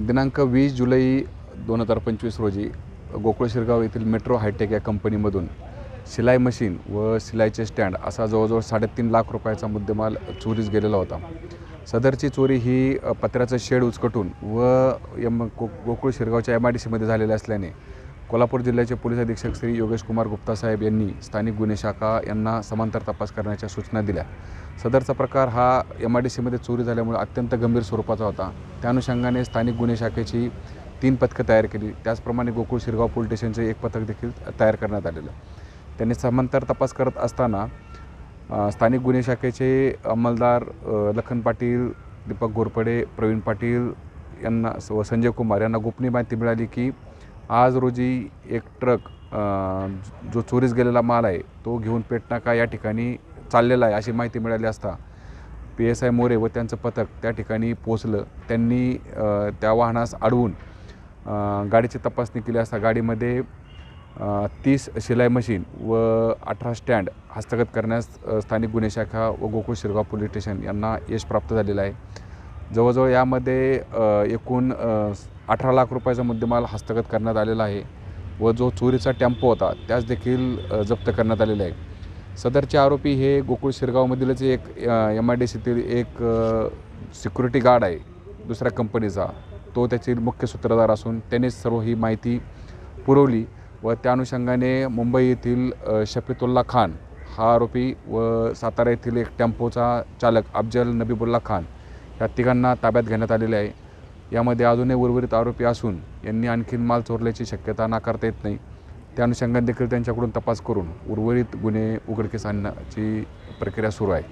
दिनांक 20 जुलै 2025 रोजी गोकुळ शिरगाव येथील मेट्रो हायटेक या कंपनीमधून शिलाई मशीन व शिलाईचे स्टँड असा जवळजवळ 3.5 लाख रुपयाचा मुद्देमाल चोरीस गेलेला होता। सदरची चोरी ही पत्र्याचं शेड उचकटून व गोकुळ शिरगावच्या MIDCमध्ये झालेली असल्याने कोल्हापूर जिल्ह्याचे पोलीस अधीक्षक श्री योगेश कुमार गुप्ता साहेब यांनी स्थानिक गुन्हे शाखा यांना समांतर तपास करण्याच्या सूचना दिल्या। सदरचा प्रकार हा MIDCमध्ये चोरी झाल्यामुळे अत्यंत गंभीर स्वरूपाचा होता। त्या अनुषंगाने स्थानिक गुन्हे शाखेची 3 पथकं तयार केली। त्याचप्रमाणे गोकुळ शिरगाव पोलीस स्टेशनचे एक पथक देखील तयार करण्यात आलेलं। त्यांनी समांतर तपास करत असताना स्थानिक गुन्हे शाखेचे अंमलदार लखन पाटील, दीपक घोरपडे, प्रवीण पाटील यांना व संजय कुमार यांना गोपनीय माहिती मिळाली की आज रोजी एक ट्रक जो चोरीस गेलेला माल आहे तो घेऊन पेटनाका या ठिकाणी चाललेला आहे अशी माहिती मिळाली असता PSI मोरे व त्यांचं पथक त्या ठिकाणी पोहोचलं। त्यांनी त्या वाहनास अडवून गाडीची तपासणी केली असता गाडीमध्ये 30 शिलाई मशीन व 18 स्टँड हस्तगत करण्यास स्थानिक गुन्हे शाखा व गोकुळ शिरगाव पोलीस स्टेशन यांना यश प्राप्त झालेलं आहे। जवळजवळ यामध्ये एकूण 18 लाख रुपयाचा मुद्देमाल हस्तगत करण्यात आलेला आहे व जो चोरीचा टेम्पो होता त्यास देखील जप्त करण्यात आलेला आहे। सदरचे आरोपी हे गोकुळ शिरगावमधीलच एक MIDCतील एक सिक्युरिटी गार्ड आहे दुसऱ्या कंपनीचा, तो त्याची मुख्य सूत्रधार असून त्यानेच सर्व ही माहिती पुरवली व त्या अनुषंगाने मुंबई येथील शफीतुल्ला खान हा आरोपी व सातारा येथील एक टेम्पोचा चालक अफजल नबीबुल्ला खान या तिघांना ताब्यात घेण्यात आलेले आहे। यामध्ये अजूनही उर्वरित आरोपी असून यांनी आणखीन माल चोरल्याची शक्यता नाकारता येत नाही। त्या अनुषंगाने देखील त्यांच्याकडून तपास करून उर्वरित गुन्हे उघडकीस आणण्याची प्रक्रिया सुरू आहे।